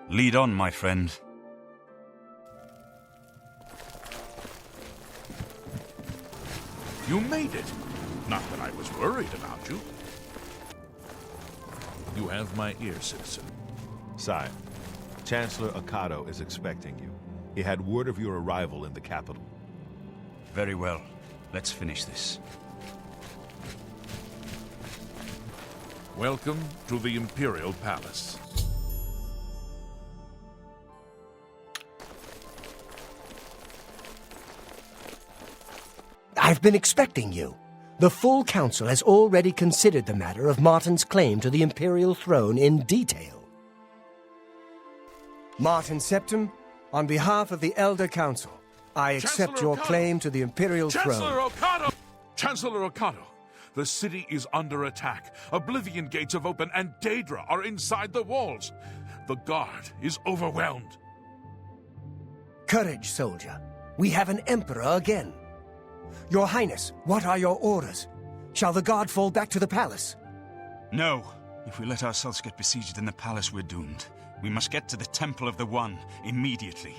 Lead on, my friend. You made it. Not that I was worried about you. You have my ear, citizen. Sire, Chancellor Ocado is expecting you. He had word of your arrival in the capital. Very well. Let's finish this. Welcome to the Imperial Palace. I've been expecting you. The full council has already considered the matter of Martin's claim to the imperial throne in detail. Martin Septim, on behalf of the Elder Council, I accept your claim to the imperial throne. Chancellor Ocado! The city is under attack. Oblivion gates have opened and Daedra are inside the walls. The guard is overwhelmed. Courage, soldier. We have an emperor again. Your Highness, what are your orders? Shall the guard fall back to the palace? No. If we let ourselves get besieged in the palace, we're doomed. We must get to the Temple of the One immediately.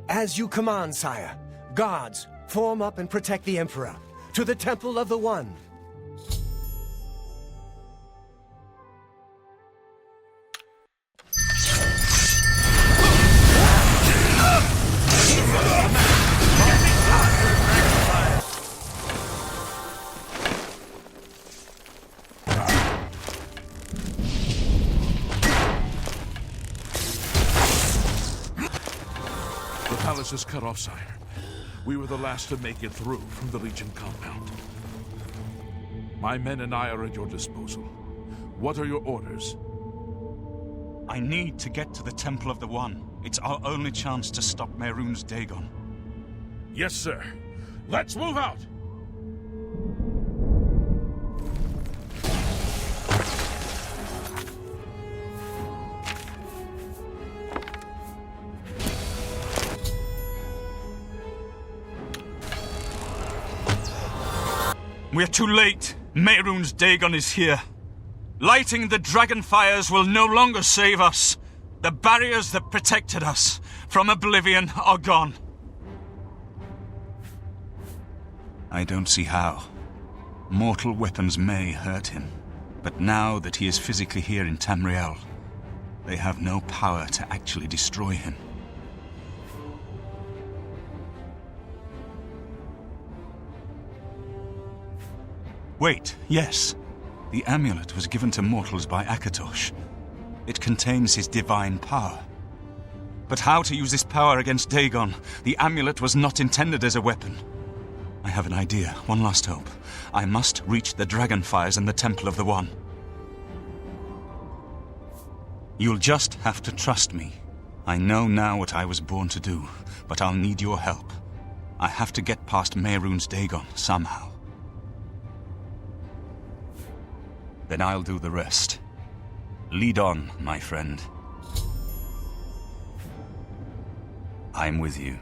As you command, sire. Guards, form up and protect the emperor. To the Temple of the One. The palace is cut off, sire. We were the last to make it through from the Legion compound. My men and I are at your disposal. What are your orders? I need to get to the Temple of the One. It's our only chance to stop Mehrunes Dagon. Yes, sir. Let's move out! We're too late. Mehrunes Dagon is here. Lighting the dragon fires will no longer save us. The barriers that protected us from Oblivion are gone. I don't see how. Mortal weapons may hurt him, but now that he is physically here in Tamriel, they have no power to actually destroy him. Wait, yes. The amulet was given to mortals by Akatosh. It contains his divine power. But how to use this power against Dagon? The amulet was not intended as a weapon. I have an idea, one last hope. I must reach the dragonfires and the Temple of the One. You'll just have to trust me. I know now what I was born to do, but I'll need your help. I have to get past Mehrunes Dagon somehow. Then I'll do the rest. Lead on, my friend. I'm with you.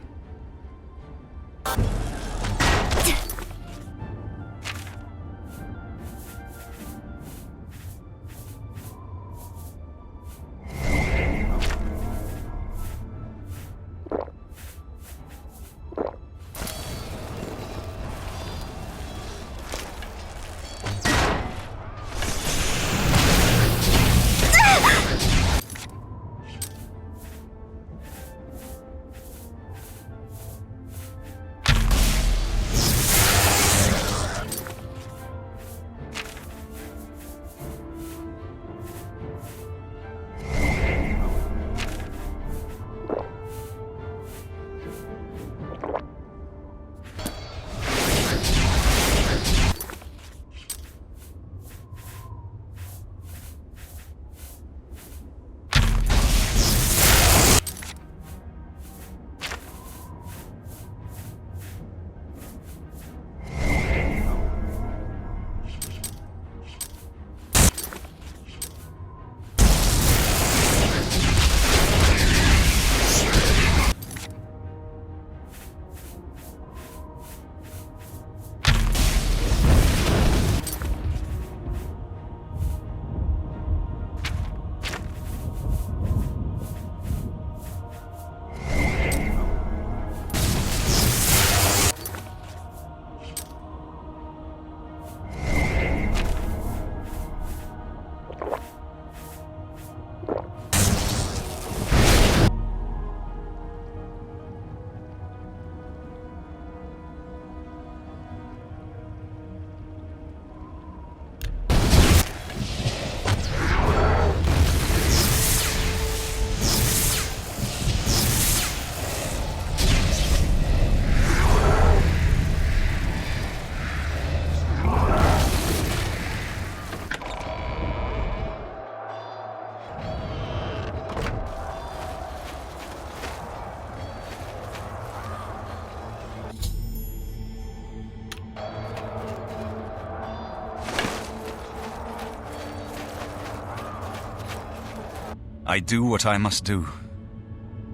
I do what I must do.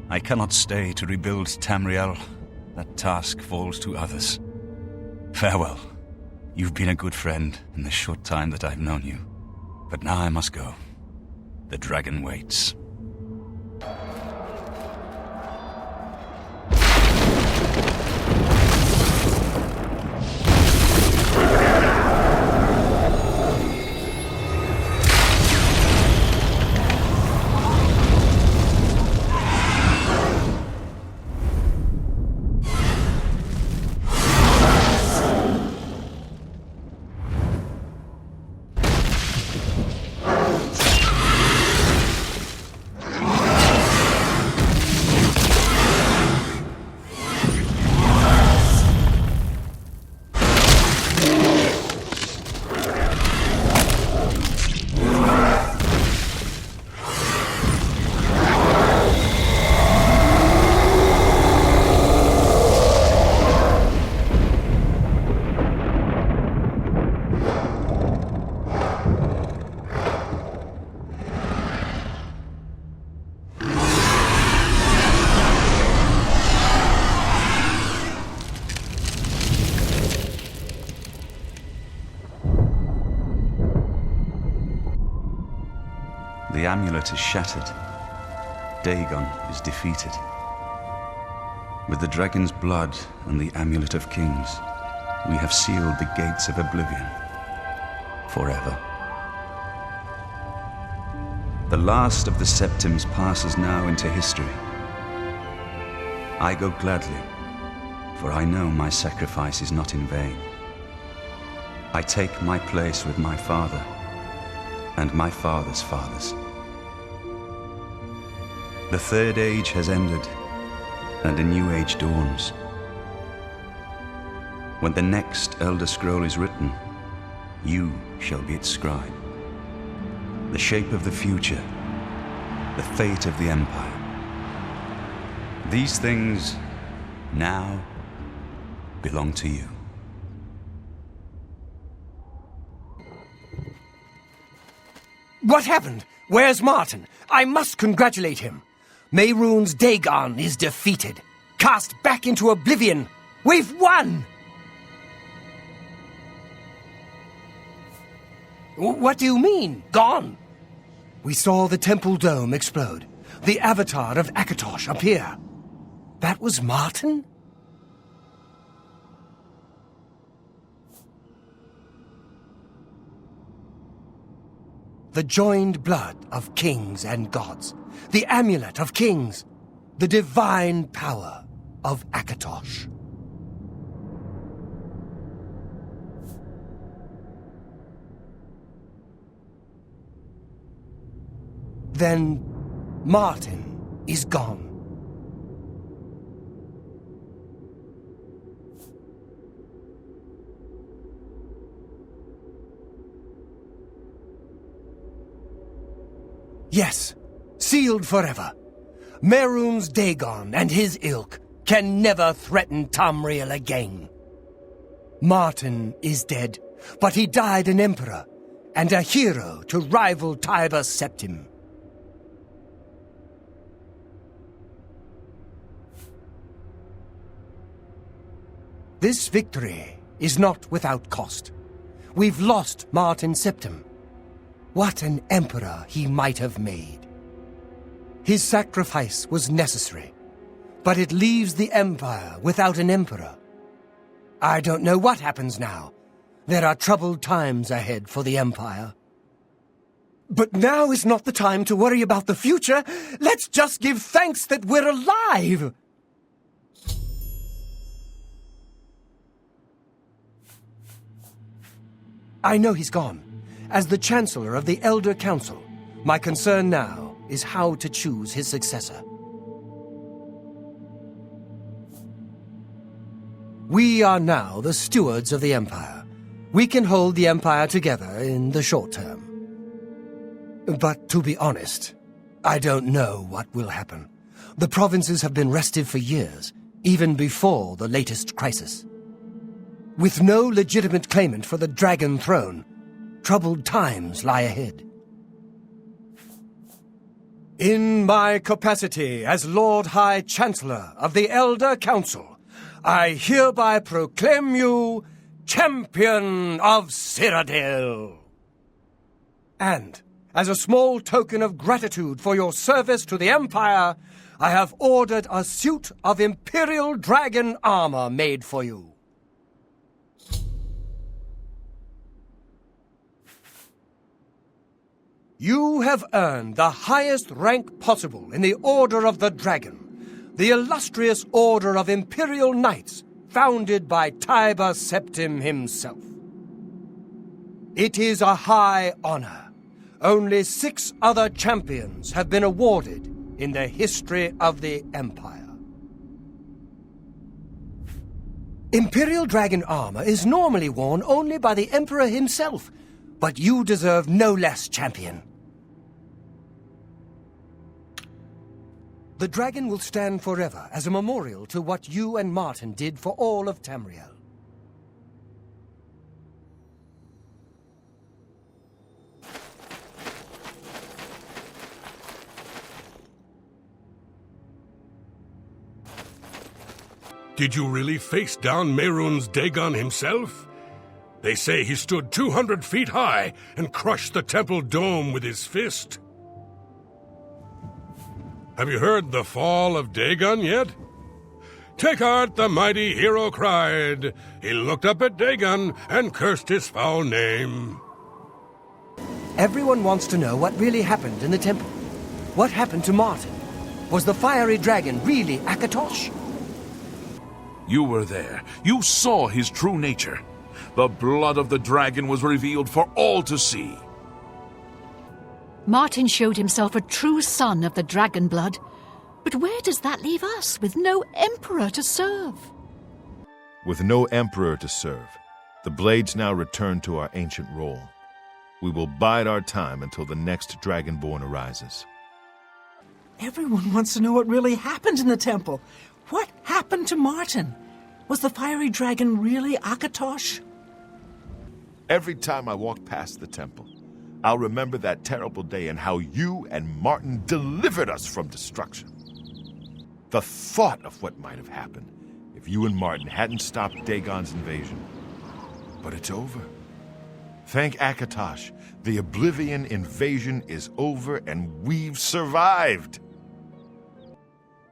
I cannot stay to rebuild Tamriel. That task falls to others. Farewell. You've been a good friend in the short time that I've known you. But now I must go. The dragon waits. The amulet is shattered. Dagon is defeated. With the dragon's blood and the amulet of kings, we have sealed the gates of Oblivion forever. The last of the Septims passes now into history. I go gladly, for I know my sacrifice is not in vain. I take my place with my father and my father's fathers. The third age has ended, and a new age dawns. When the next Elder Scroll is written, you shall be its scribe. The shape of the future, the fate of the Empire. These things now belong to you. What happened? Where's Martin? I must congratulate him. Mehrunes Dagon is defeated. Cast back into Oblivion. We've won! What do you mean, gone? We saw the temple dome explode. The avatar of Akatosh appear. That was Martin? The joined blood of kings and gods. The amulet of kings. The divine power of Akatosh. Then Martin is gone. Yes, sealed forever. Mehrunes Dagon and his ilk can never threaten Tamriel again. Martin is dead, but he died an emperor and a hero to rival Tiber Septim. This victory is not without cost. We've lost Martin Septim. What an emperor he might have made. His sacrifice was necessary, but it leaves the Empire without an emperor. I don't know what happens now. There are troubled times ahead for the Empire. But now is not the time to worry about the future. Let's just give thanks that we're alive! I know he's gone. As the Chancellor of the Elder Council, my concern now is how to choose his successor. We are now the stewards of the Empire. We can hold the Empire together in the short term. But to be honest, I don't know what will happen. The provinces have been restive for years, even before the latest crisis. With no legitimate claimant for the Dragon Throne, troubled times lie ahead. In my capacity as Lord High Chancellor of the Elder Council, I hereby proclaim you Champion of Cyrodiil. And, as a small token of gratitude for your service to the Empire, I have ordered a suit of Imperial Dragon armor made for you. You have earned the highest rank possible in the Order of the Dragon, the illustrious Order of Imperial Knights, founded by Tiber Septim himself. It is a high honor. Only 6 other champions have been awarded in the history of the Empire. Imperial Dragon armor is normally worn only by the Emperor himself, but you deserve no less, champion. The dragon will stand forever as a memorial to what you and Martin did for all of Tamriel. Did you really face down Mehrunes Dagon himself? They say he stood 200 feet high and crushed the temple dome with his fist. Have you heard the fall of Dagon yet? Take heart, the mighty hero cried. He looked up at Dagon and cursed his foul name. Everyone wants to know what really happened in the temple. What happened to Martin? Was the fiery dragon really Akatosh? You were there. You saw his true nature. The blood of the dragon was revealed for all to see. Martin showed himself a true son of the dragon blood. But where does that leave us with no emperor to serve? With no emperor to serve, the blades now return to our ancient role. We will bide our time until the next Dragonborn arises. Everyone wants to know what really happened in the temple. What happened to Martin? Was the fiery dragon really Akatosh? Every time I walk past the temple, I'll remember that terrible day and how you and Martin delivered us from destruction. The thought of what might have happened if you and Martin hadn't stopped Dagon's invasion. But it's over. Thank Akatosh, the Oblivion invasion is over and we've survived.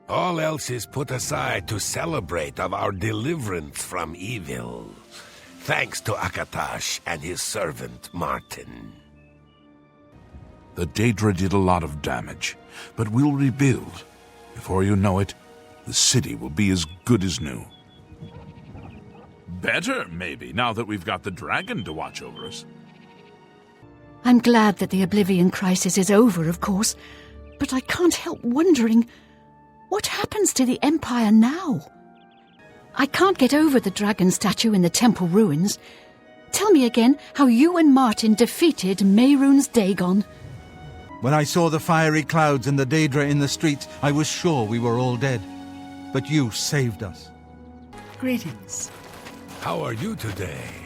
All else is put aside to celebrate of our deliverance from evil. Thanks to Akatosh and his servant, Martin. The Daedra did a lot of damage, but we'll rebuild. Before you know it, the city will be as good as new. Better, maybe, now that we've got the dragon to watch over us. I'm glad that the Oblivion crisis is over, of course, but I can't help wondering, what happens to the Empire now? I can't get over the dragon statue in the temple ruins. Tell me again how you and Martin defeated Mehrunes Dagon. When I saw the fiery clouds and the Daedra in the streets, I was sure we were all dead. But you saved us. Greetings. How are you today?